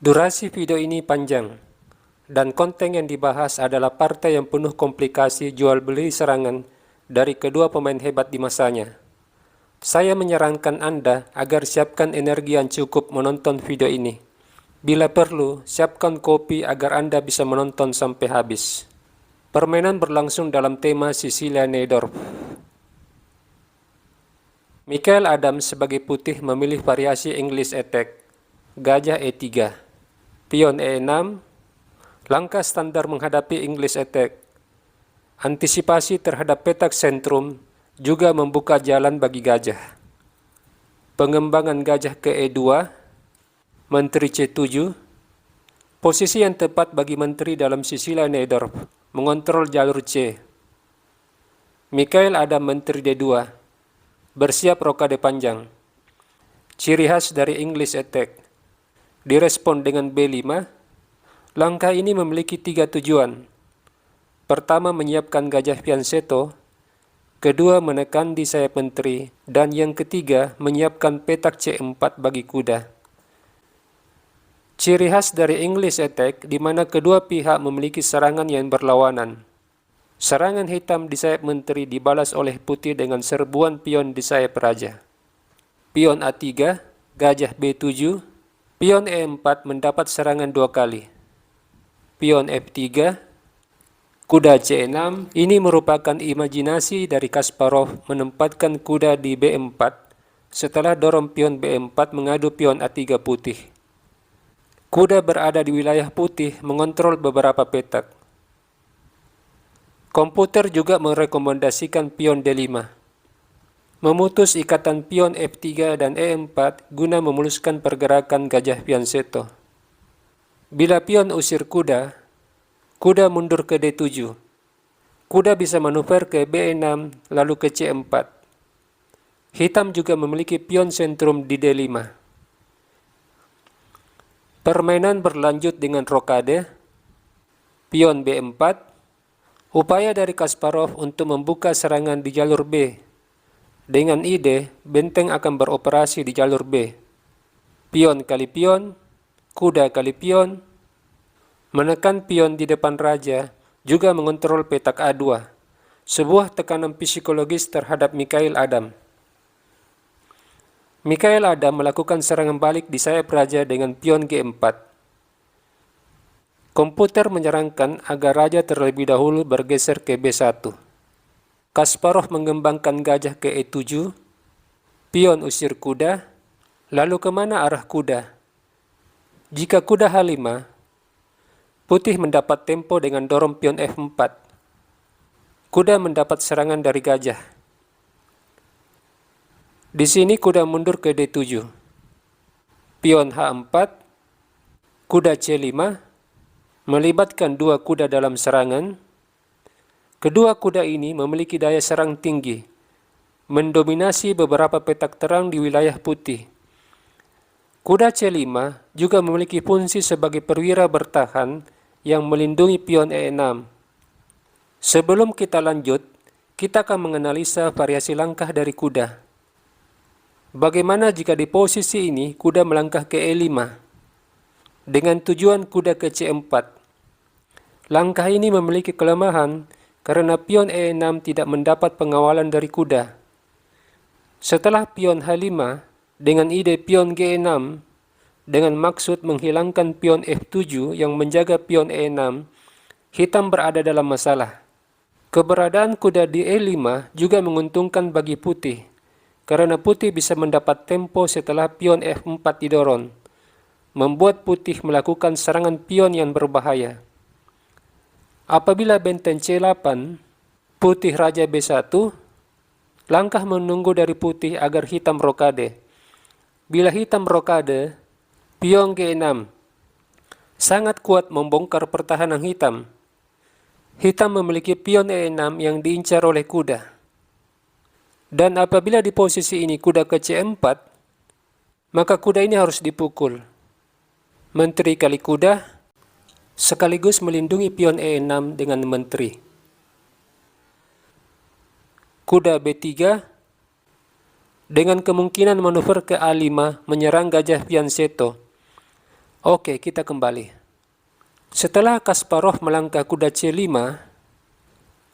Durasi video ini panjang, dan konten yang dibahas adalah partai yang penuh komplikasi jual beli serangan dari kedua pemain hebat di masanya. Saya menyarankan Anda agar siapkan energi yang cukup menonton video ini. Bila perlu, siapkan kopi agar Anda bisa menonton sampai habis. Permainan berlangsung dalam tema Cecilia Neidorff. Michael Adams sebagai putih memilih variasi English Attack, gajah E3, pion E6, langkah standar menghadapi English Attack. Antisipasi terhadap petak sentrum juga membuka jalan bagi gajah. Pengembangan gajah ke E2, menteri C7, posisi yang tepat bagi menteri dalam Cecilia Neidorff, mengontrol jalur C. Michael Adams menteri D2, bersiap rokade panjang. Ciri khas dari English Attack, direspon dengan B5. Langkah ini memiliki 3 tujuan. Pertama, menyiapkan gajah fianchetto. Kedua, menekan di sayap menteri. Dan yang ketiga, menyiapkan petak C4 bagi kuda. Ciri khas dari English Attack di mana kedua pihak memiliki serangan yang berlawanan. Serangan hitam di sayap menteri dibalas oleh putih dengan serbuan pion di sayap raja. Pion A3, gajah B7, pion E4 mendapat serangan 2 kali. Pion F3, kuda C6, ini merupakan imajinasi dari Kasparov menempatkan kuda di B4 setelah dorong pion B4 mengadu pion A3 putih. Kuda berada di wilayah putih mengontrol beberapa petak. Komputer juga merekomendasikan pion D5. Memutus ikatan pion F3 dan E4 guna memuluskan pergerakan gajah fianchetto. Bila pion usir kuda, kuda mundur ke D7. Kuda bisa manuver ke B6 lalu ke C4. Hitam juga memiliki pion sentrum di D5. Permainan berlanjut dengan rokade, pion B4, upaya dari Kasparov untuk membuka serangan di jalur B. Dengan ide, benteng akan beroperasi di jalur B. Pion kali pion, kuda kali pion, menekan pion di depan raja, juga mengontrol petak A2. Sebuah tekanan psikologis terhadap Michael Adams. Michael Adams melakukan serangan balik di sayap raja dengan pion G4. Komputer menyarankan agar raja terlebih dahulu bergeser ke B1. Kasparov mengembangkan gajah ke E7, pion usir kuda, lalu kemana arah kuda? Jika kuda H5, putih mendapat tempo dengan dorong pion F4. Kuda mendapat serangan dari gajah. Di sini kuda mundur ke D7. Pion H4, kuda C5, melibatkan 2 kuda dalam serangan. Kedua kuda ini memiliki daya serang tinggi, mendominasi beberapa petak terang di wilayah putih. Kuda C5 juga memiliki fungsi sebagai perwira bertahan yang melindungi pion E6. Sebelum kita lanjut, kita akan menganalisa variasi langkah dari kuda. Bagaimana jika di posisi ini kuda melangkah ke E5? Dengan tujuan kuda ke C4. Langkah ini memiliki kelemahan karena pion E6 tidak mendapat pengawalan dari kuda. Setelah pion H5 dengan ide pion G6 dengan maksud menghilangkan pion F7 yang menjaga pion E6, hitam berada dalam masalah. Keberadaan kuda di E5 juga menguntungkan bagi putih karena putih bisa mendapat tempo setelah pion F4 didorong, membuat putih melakukan serangan pion yang berbahaya. Apabila benteng C8, putih raja B1, langkah menunggu dari putih agar hitam rokade. Bila hitam rokade, pion G6 sangat kuat membongkar pertahanan hitam. Hitam memiliki pion E6 yang diincar oleh kuda. Dan apabila di posisi ini kuda ke C4, maka kuda ini harus dipukul. Menteri kali kuda, sekaligus melindungi pion E6 dengan menteri. Kuda B3, dengan kemungkinan manuver ke A5 menyerang gajah fianchetto. Oke, kita kembali. Setelah Kasparov melangkah kuda C5,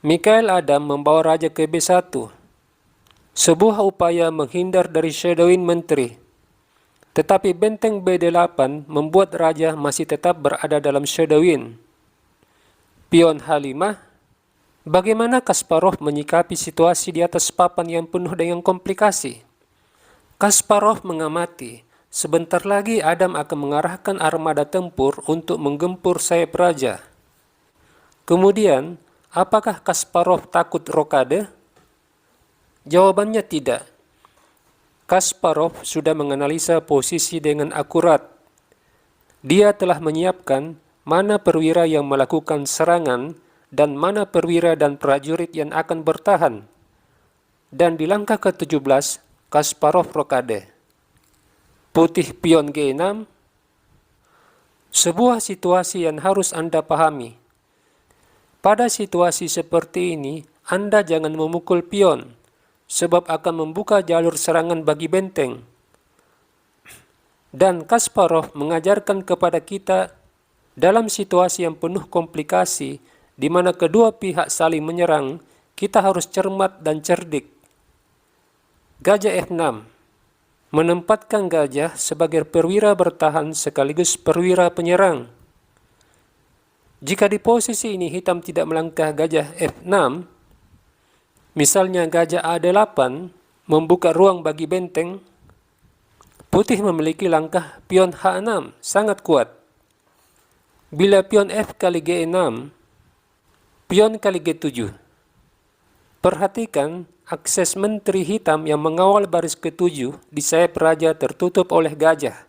Mikhail Adam membawa raja ke B1, sebuah upaya menghindar dari shadowing menteri. Tetapi benteng B8 membuat raja masih tetap berada dalam shadowing. Pion H5. Bagaimana Kasparov menyikapi situasi di atas papan yang penuh dengan komplikasi? Kasparov mengamati, sebentar lagi Adam akan mengarahkan armada tempur untuk menggempur sayap raja. Kemudian, apakah Kasparov takut rokade? Jawabannya tidak. Kasparov sudah menganalisa posisi dengan akurat. Dia telah menyiapkan mana perwira yang melakukan serangan dan mana perwira dan prajurit yang akan bertahan. Dan di langkah ke-17, Kasparov rokade. Putih pion G6. Sebuah situasi yang harus Anda pahami. Pada situasi seperti ini, Anda jangan memukul pion, sebab akan membuka jalur serangan bagi benteng. Dan Kasparov mengajarkan kepada kita dalam situasi yang penuh komplikasi, di mana kedua pihak saling menyerang, kita harus cermat dan cerdik. Gajah F6 menempatkan gajah sebagai perwira bertahan sekaligus perwira penyerang. Jika di posisi ini hitam tidak melangkah gajah F6, misalnya gajah A8 membuka ruang bagi benteng, putih memiliki langkah pion H6 sangat kuat. Bila pion F kali G6, pion kali G7. Perhatikan akses menteri hitam yang mengawal baris ke-7 di sayap raja tertutup oleh gajah.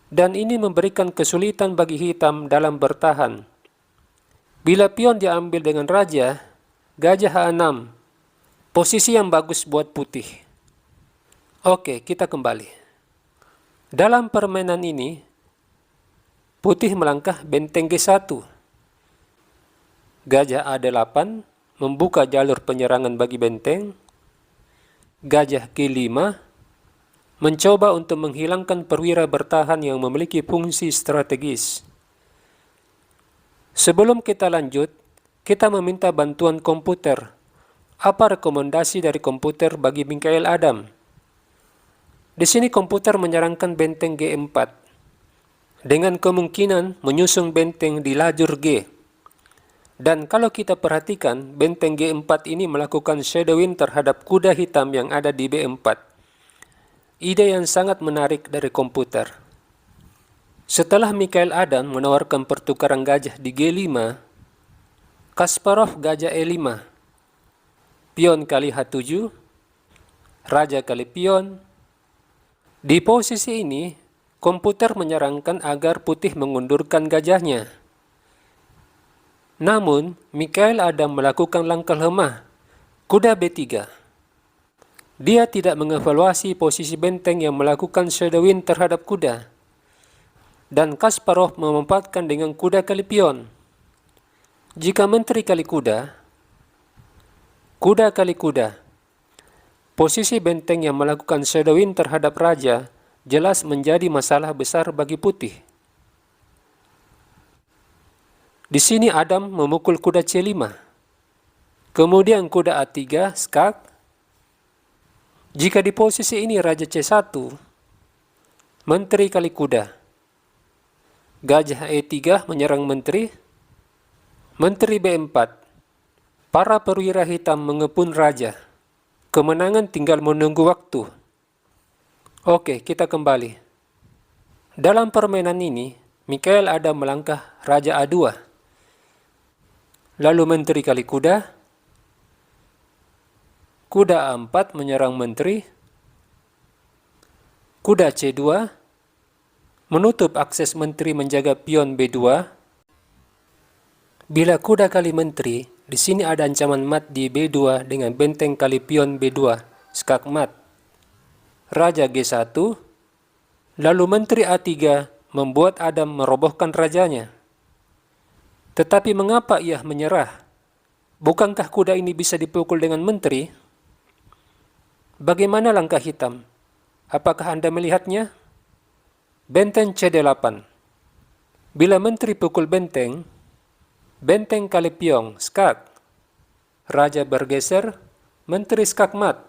Dan ini memberikan kesulitan bagi hitam dalam bertahan. Bila pion diambil dengan raja, gajah H6, posisi yang bagus buat putih. Oke, kita kembali. Dalam permainan ini, putih melangkah benteng G1. Gajah A8 membuka jalur penyerangan bagi benteng. Gajah G5 mencoba untuk menghilangkan perwira bertahan yang memiliki fungsi strategis. Sebelum kita lanjut, kita meminta bantuan komputer. Apa rekomendasi dari komputer bagi Mikhail Adam? Di sini komputer menyarankan benteng G4 dengan kemungkinan menyusung benteng di lajur G. Dan kalau kita perhatikan, benteng G4 ini melakukan shadowing terhadap kuda hitam yang ada di B4. Ide yang sangat menarik dari komputer. Setelah Mikhail Adam menawarkan pertukaran gajah di G5, Kasparov gajah E5, pion kali H7, raja kali pion. Di posisi ini, komputer menyarankan agar putih mengundurkan gajahnya. Namun, Mikhail Adam melakukan langkah lemah, kuda B3. Dia tidak mengevaluasi posisi benteng yang melakukan shadowing terhadap kuda. Dan Kasparov memanfaatkan dengan kuda kali pion. Jika menteri kali kuda, kuda kali kuda, posisi benteng yang melakukan shadowing terhadap raja jelas menjadi masalah besar bagi putih. Di sini Adam memukul kuda C5. Kemudian kuda A3, skak. Jika di posisi ini raja C1, menteri kali kuda. Gajah E3 menyerang menteri. Menteri B4. Para perwira hitam mengepung raja. Kemenangan tinggal menunggu waktu. Oke, kita kembali. Dalam permainan ini, Mikhail Adam melangkah raja A2. Lalu menteri kali kuda. Kuda A4 menyerang menteri. Kuda C2 menutup akses menteri menjaga pion B2. Bila kuda kali menteri, di sini ada ancaman mat di B2 dengan benteng kali pion B2, skak mat. Raja G1, lalu menteri A3 membuat Adam merobohkan rajanya. Tetapi mengapa ia menyerah? Bukankah kuda ini bisa dipukul dengan menteri? Bagaimana langkah hitam? Apakah Anda melihatnya? Benteng C8. Bila menteri pukul benteng, benteng kali piong, skak. Raja bergeser, menteri skak mat.